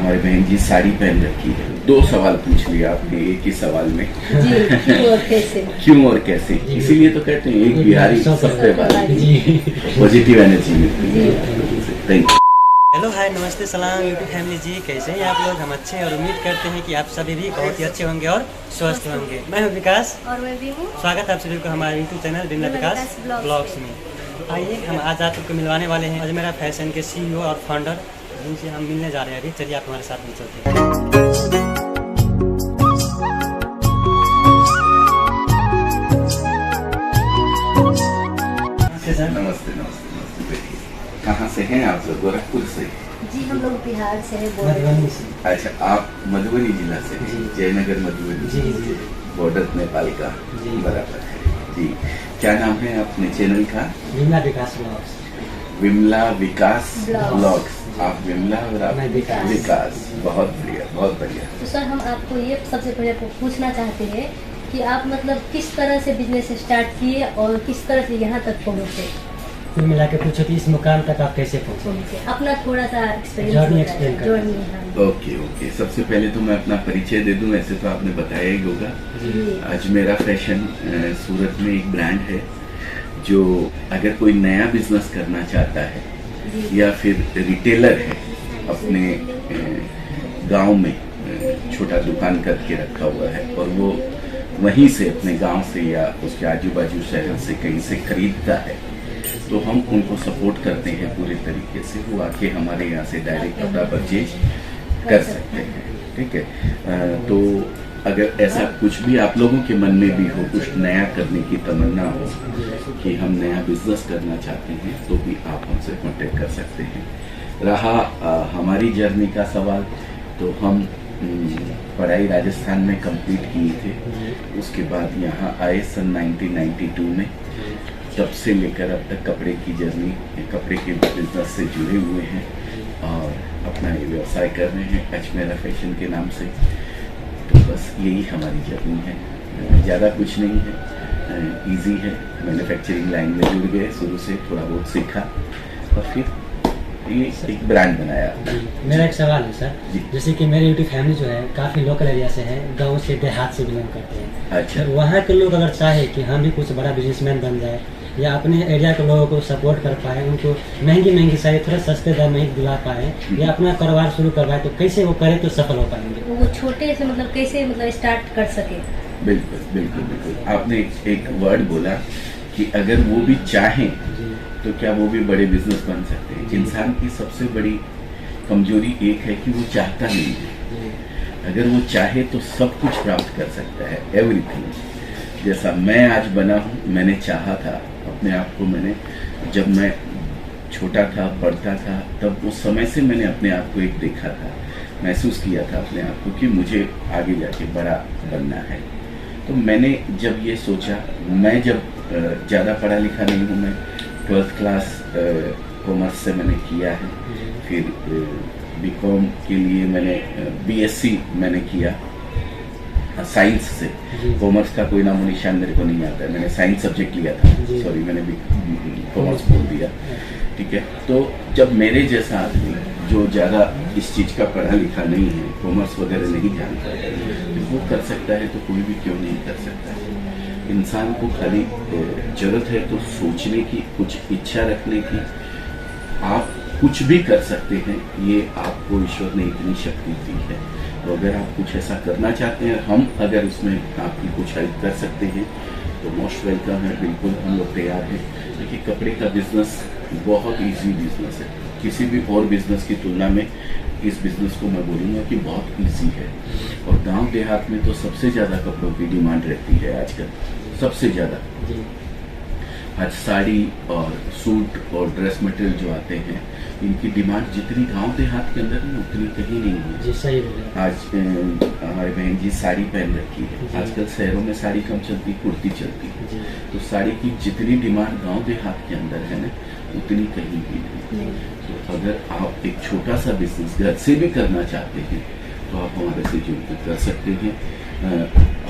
हमारी बहन जी साड़ी पहन रखी है। 2 सवाल पूछ लिया आपने एक ही सवाल में। जी, क्यों और कैसे? क्यों और कैसे, इसीलिए तो कहते हैं एक बिहारी सब पे भारी। पॉजिटिव एनर्जी मिलती है। Thank you. हेलो हाय नमस्ते सलाम यूट्यूब फैमिली जी, कैसे हैं आप लोग? हम अच्छे हैं और उम्मीद करते हैं कि आप सभी भी बहुत ही अच्छे होंगे और स्वस्थ होंगे। मैं हूं विकास और मैं भी हूँ। स्वागत है आप सभी को हमारे यूट्यूब चैनल विमला विकास ब्लॉग्स में। आइए हम आज आप सबको मिलवाने वाले हैं अजमेरा फैशन के CEO और फाउंडर, जिनसे हम मिलने जा रहे हैं अभी। चलिए आप हमारे साथ में चलते हैं। नमस्ते नमस्ते नमस्ते बेटी, कहाँ से हैं आप लोग? गोरखपुर से? जी हम लोग बिहार से हैं, मधुबनी से। अच्छा, आप मधुबनी जिला से हैं? जयनगर मधुबनी जी। बॉर्डर नेपाल का। जी। बराबर है जी। क्या नाम है अपने चैनल का? विमला विकास ब्लॉग्स। विमला विकास ब्लॉग्स। ब्लॉग्स। आप विमला और आप मैं विकास। विकास। बहुत बढ़िया बहुत बढ़िया। तो सर हम आपको ये सबसे पहले पूछना चाहते हैं कि आप मतलब किस तरह से बिजनेस स्टार्ट किए और किस तरह से यहाँ तक पहुँचे? कुल मिला के पूछो कि इस मुकाम तक आप कैसे पहुँचे? अपना थोड़ा सा जर्नी एक्सप्लेन करें। जर्नी। ओके ओके, सबसे पहले तो मैं अपना परिचय दे दूं। ऐसे तो आपने बताया ही होगा। जी। अजमेरा फैशन सूरत में एक ब्रांड है जो अगर कोई नया बिजनेस करना चाहता है जी। या फिर रिटेलर है, अपने गांव में छोटा दुकान करके रखा हुआ है और वो वहीं से अपने गांव से या उसके आजू बाजू शहर से कहीं से खरीदता है, तो हम उनको सपोर्ट करते हैं पूरे तरीके से। वो आके हमारे यहाँ से डायरेक्ट अपना परचेज कर सकते हैं। ठीक है। तो अगर ऐसा कुछ भी आप लोगों के मन में भी हो, कुछ नया करने की तमन्ना हो कि हम नया बिजनेस करना चाहते हैं, तो भी आप हमसे कांटेक्ट कर सकते हैं। रहा हमारी जर्नी का सवाल, तो हम पढ़ाई राजस्थान में कंप्लीट किए थे। उसके बाद यहाँ आए सन 1992 में। तब से लेकर अब तक कपड़े की जर्नी, कपड़े के बिजनेस से जुड़े हुए हैं और अपना ये व्यवसाय कर रहे हैं अजमेरा फैशन के नाम से। तो बस यही हमारी जर्नी है, ज़्यादा कुछ नहीं है, इजी है। मैन्युफैक्चरिंग लाइन में जुड़ गए, शुरू से थोड़ा बहुत सीखा और फिर ये एक ब्रांड बनाया। मेरा एक सवाल है सर, जी। जैसे कि मेरी यूट्यूब फैमिली जो है काफ़ी लोकल एरिया से है, गांव से देहात से बिलोंग करते हैं। अच्छा। तो वहाँ के लोग अगर चाहे कि हम भी कुछ बड़ा बिजनेसमैन बन जाए या अपने एरिया के लोगों को सपोर्ट कर पाए, उनको महंगी साड़ी थोड़ा सस्ते दाम में दिला पाए या अपना कारोबार शुरू करवाए, तो कैसे वो करे तो सफल हो पाएंगे? वो छोटे से मतलब कैसे मतलब स्टार्ट कर सके? बिल्कुल बिल्कुल बिल्कुल। आपने एक वर्ड बोला कि अगर वो भी चाहें तो क्या वो भी बड़े बिजनेस बन सकते हैं। इंसान की सबसे बड़ी कमजोरी एक है कि वो चाहता नहीं है। अगर वो चाहे तो सब कुछ प्राप्त कर सकता है, एवरीथिंग। जैसा मैं आज बना हूँ, मैंने चाहा था अपने आप को। मैंने जब मैं छोटा था, पढ़ता था, तब उस समय से मैंने अपने आप को एक देखा था, महसूस किया था अपने आप को कि मुझे आगे जाके बड़ा बनना है। तो मैंने जब ये सोचा, मैं जब ज़्यादा पढ़ा लिखा नहीं हूँ, मैं 12th क्लास कॉमर्स से मैंने किया है। फिर बीकॉम के लिए मैंने BSc मैंने किया साइंस से। कॉमर्स का कोई नामो निशान मेरे को नहीं आता है, मैंने साइंस सब्जेक्ट लिया था। सॉरी, मैंने कॉमर्स बोल दिया। ठीक है। तो जब मेरे जैसा आदमी जो ज़्यादा इस चीज़ का पढ़ा लिखा नहीं है, कॉमर्स वगैरह नहीं जानता है, तो वो कर सकता है, तो कोई भी क्यों नहीं कर सकता है। इंसान को खाली जरूरत है तो सोचने की, कुछ इच्छा रखने की। आप कुछ भी कर सकते हैं, ये आपको ईश्वर ने इतनी शक्ति दी है। तो अगर आप कुछ ऐसा करना चाहते हैं, हम अगर उसमें आपकी कुछ हेल्प कर सकते हैं तो मोस्ट वेलकम है। बिल्कुल हम लोग तैयार हैं। देखिए, कपड़े का बिजनेस बहुत इजी बिजनेस है। किसी भी और बिजनेस की तुलना में इस बिजनेस को मैं बोलूँगा कि बहुत इजी है। और गांव देहात में तो सबसे ज़्यादा कपड़ों की डिमांड रहती है आजकल, सबसे ज़्यादा। आज साड़ी और सूट और ड्रेस मटेरियल जो आते हैं, इनकी डिमांड जितनी गांव देहात के अंदर है उतनी कहीं नहीं है। जी सही बोले। आज हमारी बहन जी साड़ी पहन रखी है। आजकल शहरों में साड़ी कम चलती, कुर्ती चलती है। तो साड़ी की जितनी डिमांड गांव देहात के अंदर है ना, उतनी कहीं भी नहीं। तो अगर आप एक छोटा सा बिजनेस घर से भी करना चाहते हैं, तो आप हमारे से जुड़ कर सकते हैं।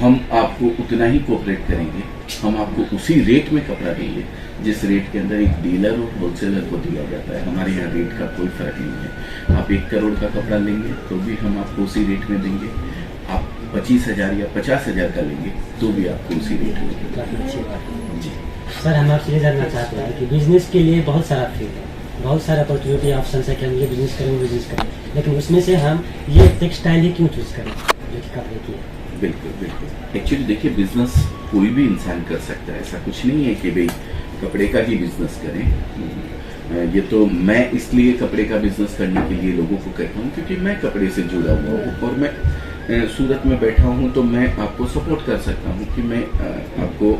हम आपको उतना ही कोऑपरेट करेंगे, हम आपको उसी रेट में कपड़ा देंगे जिस रेट के अंदर एक डीलर और होलसेलर को दिया जाता है। हमारे यहाँ रेट का कोई फर्क नहीं है। आप 1 करोड़ का कपड़ा लेंगे तो भी हम आपको उसी रेट में देंगे, आप 25,000 या 50,000 का लेंगे तो भी आपको उसी रेट में देंगे। काफी अच्छी बात है। जी सर, हम आपसे ये जानना चाहते हैं कि बिजनेस के लिए बहुत सारा फील्ड है, बहुत सारा अपॉर्चुनिटी ऑप्शन है कि हम ये बिजनेस करें, वो बिजनेस करें, लेकिन उसमें से हम ये टेक्सटाइल ही क्यों चूज करें जो कि कपड़े की है? बिल्कुल बिल्कुल। एक्चुअली देखिए, बिजनेस कोई भी इंसान कर सकता है, ऐसा कुछ नहीं है कि भाई कपड़े का ही बिजनेस करें। ये तो मैं इसलिए कपड़े का बिजनेस करने के लिए लोगों को कहता हूँ क्योंकि मैं कपड़े से जुड़ा हुआ हूँ और मैं सूरत में बैठा हूँ, तो मैं आपको सपोर्ट कर सकता हूँ कि मैं आपको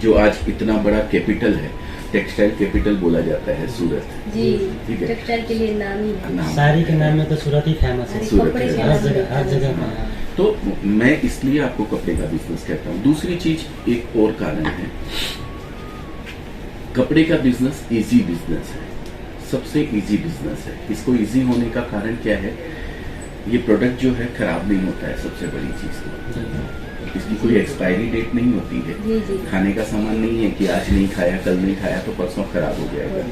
जो आज इतना बड़ा कैपिटल है, टेक्सटाइल कैपिटल बोला जाता है सूरत। जी, ठीक है। टेक्सटाइल के लिए नाम ही है। नाम साड़ी के नाम में तो सूरत ही फेमस है, सूरत कपड़े है। के हर नाम जगह हर में। जगह हाँ। हाँ। तो मैं इसलिए आपको कपड़े का बिजनेस कहता हूँ। दूसरी चीज, एक और कारण है, कपड़े का बिजनेस इजी बिजनेस है, सबसे इजी बिजनेस है। इसको इजी होने का कारण क्या है? ये प्रोडक्ट जो है खराब नहीं होता है, सबसे बड़ी चीज तो इसकी कोई एक्सपायरी डेट नहीं होती है। जी जी। खाने का सामान नहीं है कि आज नहीं खाया, कल नहीं खाया तो परसों खराब हो जाएगा।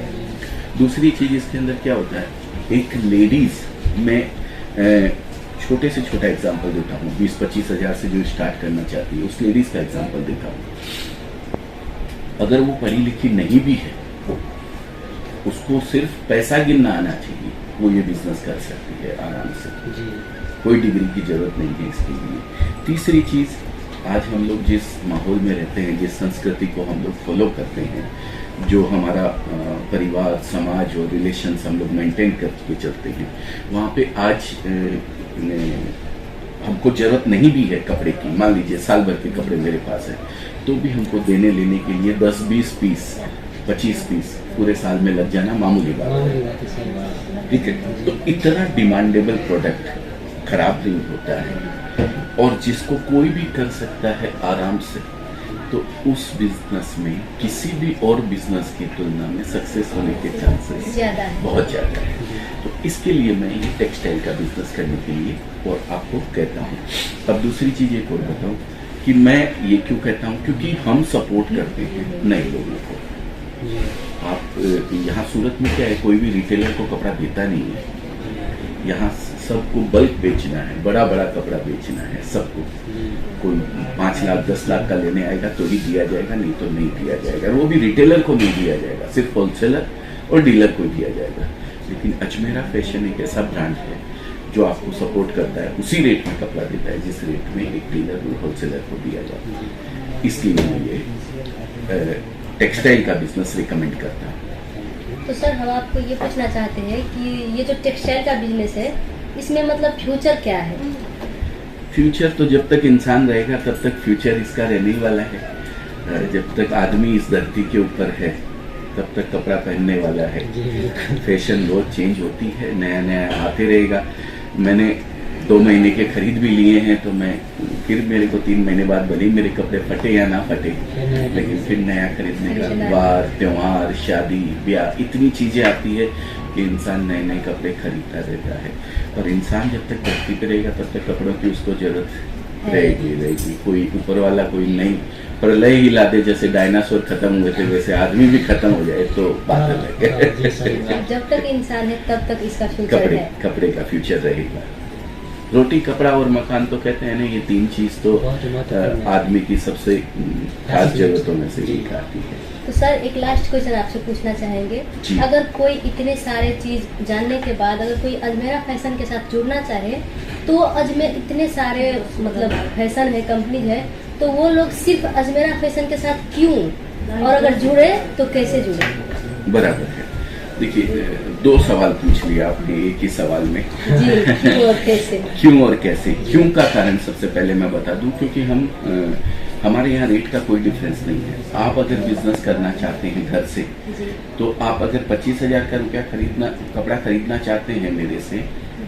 दूसरी चीज इसके अंदर क्या होता है, एक लेडीज में छोटे से छोटा एग्जांपल देता हूँ, 20-25 हजार से जो स्टार्ट करना चाहती है उस लेडीज का एग्जांपल देता हूँ। अगर वो पढ़ी लिखी नहीं भी है, उसको सिर्फ पैसा गिनना आना चाहिए, वो ये बिजनेस कर सकती है आराम से। जी। कोई डिग्री की जरूरत नहीं है इसके लिए। तीसरी चीज, आज हम लोग जिस माहौल में रहते हैं, जिस संस्कृति को हम लोग फॉलो करते हैं, जो हमारा परिवार, समाज और रिलेशंस हम लोग मेंटेन करके चलते हैं, वहाँ पे आज हमको जरूरत नहीं भी है कपड़े की। मान लीजिए साल भर के कपड़े मेरे पास है, तो भी हमको देने लेने के लिए 10-20 पीस, 25 पीस पूरे साल में लग जाना मामूली बात मामूली है। बात है, सही बात है। ठीक है। तो इतना डिमांडेबल प्रोडक्ट खराब नहीं होता है और जिसको कोई भी कर सकता है आराम से, तो उस बिजनेस में किसी भी और बिजनेस की तुलना में सक्सेस होने के चांसेस ज्यादा है। बहुत ज्यादा है। तो इसके लिए मैं ये टेक्सटाइल का बिजनेस करने के लिए और आपको कहता हूँ। अब दूसरी चीज एक और बताऊं कि मैं ये क्यों कहता हूँ, क्योंकि हम सपोर्ट करते हैं नए लोगों को। जी। आप यहाँ सूरत में क्या है, कोई भी रिटेलर को कपड़ा देता नहीं है। यहाँ सबको बल्क बेचना है, बड़ा बड़ा कपड़ा बेचना है सबको। कोई 5 लाख 10 लाख का लेने आएगा तो ही दिया जाएगा, नहीं तो नहीं दिया जाएगा। वो भी रिटेलर को नहीं दिया जाएगा, सिर्फ होलसेलर और डीलर को दिया जाएगा। लेकिन अजमेरा फैशन एक ऐसा ब्रांड है जो आपको सपोर्ट करता है, उसी रेट में कपड़ा देता है जिस रेट में एक डीलर और होलसेलर को दिया जाता है। इसलिए मैं ये टेक्सटाइल का बिजनेस रिकमेंड करता हूँ। तो सर, हम आपको ये पूछना चाहते हैं कि ये जो टेक्सटाइल का बिजनेस है, इसमें मतलब फ्यूचर क्या है? फ्यूचर तो जब तक इंसान रहेगा तब तक फ्यूचर इसका रहने ही वाला है। जब तक आदमी इस धरती के ऊपर है तब तक कपड़ा पहनने वाला है। फैशन रोज चेंज होती है, नया नया आते रहेगा। मैंने 2 महीने के खरीद भी लिए हैं, तो मैं फिर मेरे को 3 महीने बाद भले ही मेरे कपड़े फटे या ना फटे, लेकिन फिर नया खरीदने का वार, त्योहार, शादी, ब्याह, इतनी चीजें आती है कि इंसान नए नए कपड़े खरीदता रहता है। और इंसान जब तक धरती पे रहेगा तब तक कपड़ों की उसको जरूरत रहेगी। कोई ऊपर वाला कोई नई प्रलय ही ला दे, जैसे डायनासोर खत्म हुए थे वैसे आदमी भी खत्म हो जाए तो बात अलग है। जब तक इंसान है तब तक इसका फ्यूचर है। कपड़े का फ्यूचर रहेगा। रोटी, कपड़ा और मकान तो कहते हैं ना, ये 3 चीज तो आदमी की सबसे खास जरूरतों में से एक आती है। तो सर, एक लास्ट क्वेश्चन आपसे पूछना चाहेंगे, अगर कोई इतने सारे चीज जानने के बाद अगर कोई अजमेरा फैशन के साथ जुड़ना चाहे, तो अजमेर इतने सारे मतलब फैशन है, कंपनी है, तो वो लोग सिर्फ अजमेरा फैशन के साथ क्यों, और अगर जुड़े तो कैसे जुड़े? बराबर है। देखिए, 2 सवाल पूछ लिया आपने एक ही सवाल में। जी, क्यों और कैसे? क्यों और कैसे? क्यों का कारण सबसे पहले मैं बता दूं, क्योंकि हमारे यहाँ रेट का कोई डिफरेंस नहीं है। आप अगर बिजनेस करना चाहते हैं घर से, तो आप अगर 25,000 का रुपया कपड़ा खरीदना चाहते हैं मेरे से,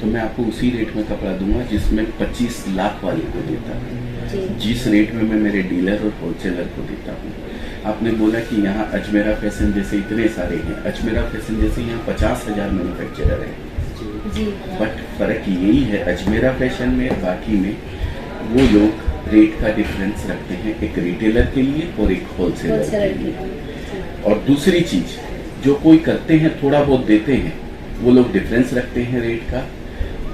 तो मैं आपको उसी रेट में कपड़ा दूंगा जिसमें 25 लाख वाले को देता हूँ, जिस रेट में मैं मेरे डीलर और होलसेलर को देता हूँ। आपने बोला कि यहाँ अजमेरा फैशन जैसे इतने सारे हैं, अजमेरा फैशन जैसे यहाँ 50,000 मैन्युफैक्चरर हैं। बट फर्क यही है, अजमेरा फैशन में बाकी में वो लोग रेट का डिफरेंस रखते हैं, एक रिटेलर के लिए और एक होलसेलर के लिए। और दूसरी चीज, जो कोई करते हैं थोड़ा बहुत देते हैं, वो लोग डिफरेंस रखते हैं रेट का,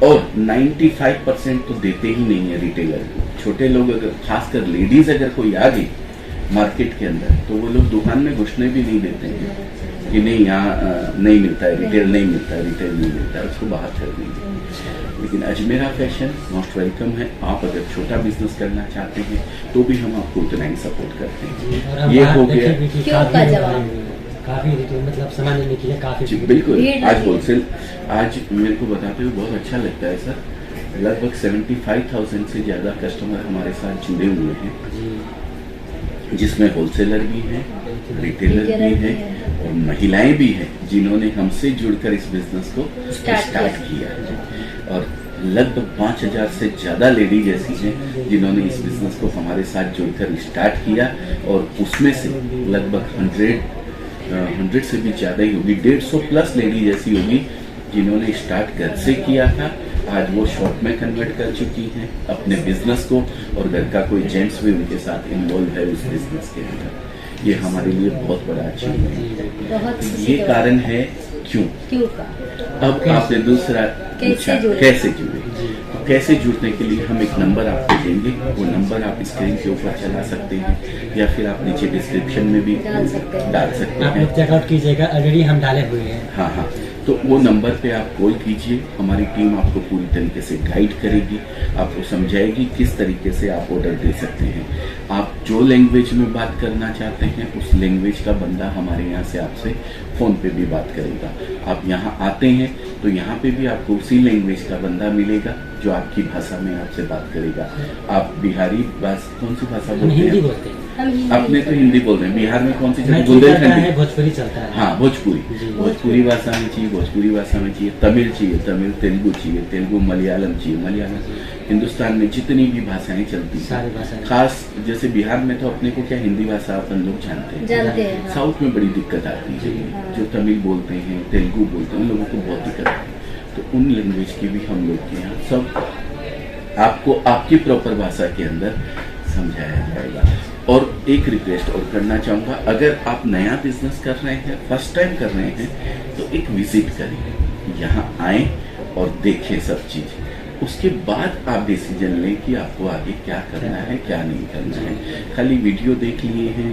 और 95% तो देते ही नहीं है रिटेलर को। छोटे लोग, अगर खासकर लेडीज अगर कोई आ गई मार्केट के अंदर, तो वो लोग दुकान में घुसने भी नहीं देते हैं कि नहीं यहाँ नहीं मिलता है, रिटेल नहीं मिलता है, रिटेल नहीं मिलता है, उसको बाहर कर देंगे। लेकिन अजमेरा फैशन मोस्ट वेलकम है। आप अगर छोटा बिजनेस करना चाहते हैं तो भी हम आपको उतना ही सपोर्ट करते हैं। ये हो गया क्यों का जवाब, काफी मतलब सामान लेने के लिए काफी जी, बिल्कुल। आज होलसेल, आज मेरे को बताते हुए बहुत अच्छा लगता है सर, लगभग 75,000 से ज्यादा कस्टमर हमारे साथ जुड़े हुए हैं, जिसमें होलसेलर भी हैं, रिटेलर भी हैं और महिलाएं भी हैं, जिन्होंने हमसे जुड़कर इस बिजनेस को स्टार्ट किया है। और लगभग 5,000 से ज्यादा लेडीज ऐसी हैं जिन्होंने इस बिजनेस को हमारे साथ जुड़कर स्टार्ट किया, और उसमें से लगभग 100 से भी ज्यादा ही होगी, 150 प्लस लेडीज ऐसी होगी जिन्होंने स्टार्ट घर से किया था, आज वो शॉप में कन्वर्ट कर चुकी हैं अपने बिजनेस को, और घर का कोई जेंट्स भी उनके साथ इन्वॉल्व है उस बिजनेस के अंदर। ये हमारे लिए बहुत बड़ा अचीवमेंट है। ये कारण है क्यों का। अब आपने दूसरा पूछा कैसे जुड़े, तो कैसे जुड़ने के लिए हम एक नंबर आपको देंगे, वो नंबर आप स्क्रीन के ऊपर चला सकते हैं या फिर आप नीचे डिस्क्रिप्शन में भी डाल सकते हैं। आप लोग चेकआउट कीजिएगा, ऑलरेडी हम डाले हुए हैं। हाँ, तो वो नंबर पे आप कॉल कीजिए, हमारी टीम आपको पूरी तरीके से गाइड करेगी, आपको समझाएगी किस तरीके से आप ऑर्डर दे सकते हैं। आप जो लैंग्वेज में बात करना चाहते हैं उस लैंग्वेज का बंदा हमारे यहाँ से आपसे फ़ोन पे भी बात करेगा। आप यहाँ आते हैं तो यहाँ पे भी आपको उसी लैंग्वेज का बंदा मिलेगा जो आपकी भाषा में आपसे बात करेगा। आप बिहारी कौन सी भाषा बोलते हैं? अपने तो हिंदी बोल रहे हैं, बिहार में कौन सी बुंदेलखंडी, भोजपुरी चलता है। हाँ, भोजपुरी भाषा में चाहिए, भोजपुरी भाषा में चाहिए, तमिल चाहिए, तमिल, तेलुगु चाहिए, तेलुगु, मलयालम चाहिए, मलयालम। हिंदुस्तान में जितनी भी भाषाएं चलती हैं, खास जैसे बिहार में तो अपने को क्या हिंदी भाषा अपन लोग जानते हैं, साउथ में बड़ी दिक्कत आती है, जो तमिल बोलते हैं, तेलुगु बोलते हैं, उन लोगों को बहुत दिक्कत आती है। तो उन लैंग्वेज की भी हम लोग के यहाँ सब आपको आपकी प्रॉपर भाषा के अंदर समझाया जाएगा। और एक रिक्वेस्ट और करना चाहूँगा, अगर आप नया बिजनेस कर रहे हैं, फर्स्ट टाइम कर रहे हैं, तो एक विजिट करें, यहाँ आए और देखें सब चीज़, उसके बाद आप डिसीजन लें कि आपको आगे क्या करना है क्या नहीं करना है। खाली वीडियो देख लिए हैं,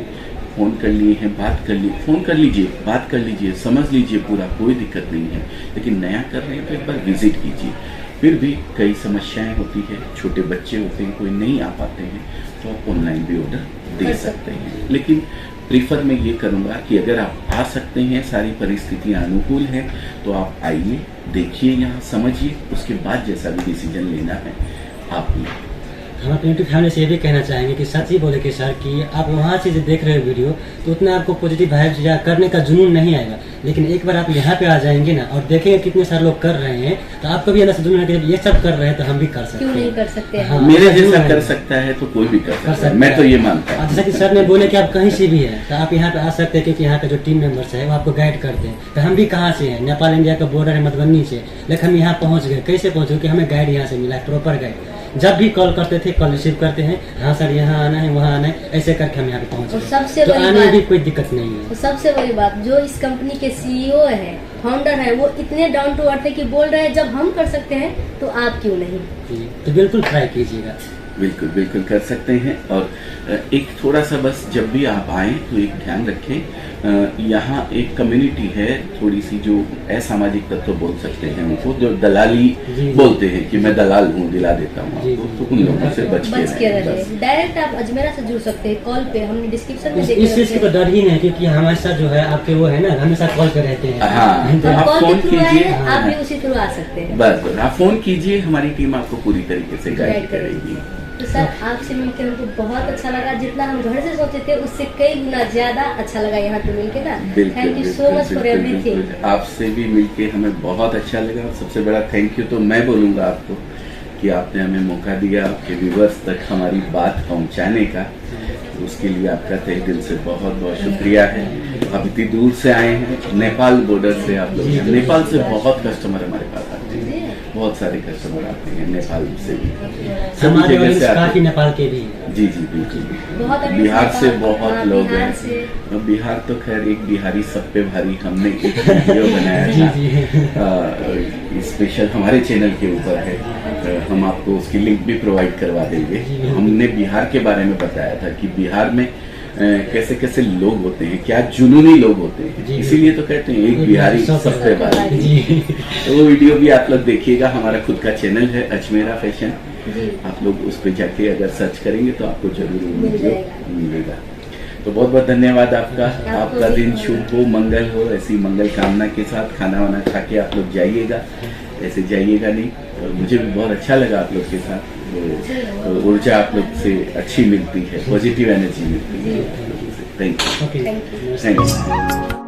फ़ोन कर लिए हैं, बात कर लिए, फ़ोन कर लीजिए, बात कर लीजिए, समझ लीजिए पूरा, कोई दिक्कत नहीं है। लेकिन नया कर रहे हैं तो एक बार विजिट कीजिए। फिर भी कई समस्याएं होती है, छोटे बच्चे होते हैं, कोई नहीं आ पाते हैं, तो आप ऑनलाइन भी ऑर्डर दे सकते हैं। लेकिन प्रीफर मैं ये करूँगा कि अगर आप आ सकते हैं, सारी परिस्थितियाँ अनुकूल हैं, तो आप आइए, देखिए, यहाँ समझिए, उसके बाद जैसा भी डिसीजन लेना है आप लें। हम अपनी यूट्यूब फैमिली से ये भी कहना चाहेंगे कि सच ही बोले कि सर कि आप वहाँ से जो देख रहे हो वीडियो, तो उतना आपको पॉजिटिव वाइब्स या करने का जुनून नहीं आएगा। लेकिन एक बार आप यहाँ पे आ जाएंगे ना और देखेंगे कितने सारे लोग कर रहे हैं, तो आपको भी अंदर से जुनून आएगा, ये सब कर रहे हैं तो हम भी कर सकते हैं। क्यों नहीं कर सकते? हाँ, मेरे जैसा कर सकता है तो कोई भी कर सकता है, मैं तो ये मानता हूँ। जैसा कि सर ने बोले कि आप कहीं से भी है तो आप यहाँ पे आ सकते हैं, क्योंकि यहाँ का जो टीम मेंबर्स है वो आपको गाइड करते हैं। तो हम भी कहाँ से हैं, नेपाल इंडिया का बॉर्डर है मधुबनी से, लेकिन हम यहाँ पहुँच गए। कैसे पहुँचे? कि हमें गाइड यहाँ से मिला है, प्रॉपर गाइड। जब भी कॉल करते थे, कॉल रिसीव करते हैं, हाँ सर यहाँ आना है, वहाँ आना है, ऐसे करके हम यहाँ पे पहुँच गए। सबसे तो बड़ी आने बात, में भी कोई दिक्कत नहीं है। सबसे बड़ी बात, जो इस कंपनी के सीईओ है, फाउंडर है, वो इतने डाउन टू अर्थ है कि बोल रहे हैं जब हम कर सकते हैं तो आप क्यों नहीं। तो बिल्कुल ट्राई कीजिएगा। बिल्कुल बिल्कुल कर सकते हैं। और एक थोड़ा सा बस जब भी आप आएँ तो एक ध्यान रखें, यहाँ एक कम्युनिटी है थोड़ी सी जो असामाजिक तत्व बोल सकते हैं उनको, जो दलाली बोलते हैं कि मैं दलाल हूँ, दिला देता हूँ आपको, तो उन लोगों से बच के रहें। डायरेक्ट आप अजमेरा से जुड़ सकते हैं कॉल पे, हमने डिस्क्रिप्शन में इस चीज का डर ही नहीं, क्योंकि हमारे साथ जो है आपके वो है ना, हमेशा कॉल पे रहते हैं। हाँ, तो आप फोन कीजिए, आप भी उसी थ्रू आ सकते हैं। बस आप फोन कीजिए, हमारी टीम आपको पूरी तरीके से गाइड करेगी। तो सर आपसे मिलकर हमको बहुत अच्छा लगा, जितना हम घर से सोचे थे उससे कई गुना ज्यादा अच्छा लगा यहाँ पे मिलकर ना। Thank you so much for everything. आपसे भी मिलके हमें बहुत अच्छा लगा। सबसे बड़ा थैंक यू तो मैं बोलूँगा आपको कि आपने हमें मौका दिया आपके व्यूअर्स तक हमारी बात पहुँचाने का, तो उसके लिए आपका तहे दिल से बहुत बहुत शुक्रिया है। आप इतनी दूर से आए हैं, नेपाल बॉर्डर से आप लोग, नेपाल से बहुत कस्टमर हमारे पास आते हैं, बहुत सारे कस्टमर आते हैं नेपाल से भी, सभी हमारे जगह से ऑडियंस काफी आते नेपाल के भी हैं। हैं। जी जी बिल्कुल। बहुत audience बिहार से नेपाल- बहुत हाँ, लोग बिहार हैं। से। और बिहार तो खैर एक बिहारी सब पे भारी, हमने एक वीडियो बनाया जी था जी स्पेशल हमारे चैनल के ऊपर है, हम आपको उसकी लिंक भी प्रोवाइड करवा देंगे। जी। हमने बिहार के बारे में बताया था कि बिहार में कैसे कैसे लोग होते हैं, क्या जुनूनी लोग होते हैं, जी। इसीलिए तो कहते हैं एक बिहारी सब पे भारी। जी तो वो वीडियो भी आप लोग देखिएगा, हमारा खुद का चैनल है अजमेरा फैशन, जी आप लोग उस पर जाके अगर सर्च करेंगे तो आपको जरूर वो मिल वीडियो जाएगा। मिलेगा। तो बहुत बहुत धन्यवाद आपका, आपका भी दिन बहुत शुभ हो, मंगल हो, ऐसी मंगल कामना के साथ खाना वाना खा के आप लोग जाइएगा, ऐसे जाइएगा नहीं। और मुझे भी बहुत अच्छा लगा आप लोग के साथ, तो ऊर्जा आप लोग से अच्छी मिलती है, पॉजिटिव एनर्जी मिलती है। Thank you okay thank you. Thank you.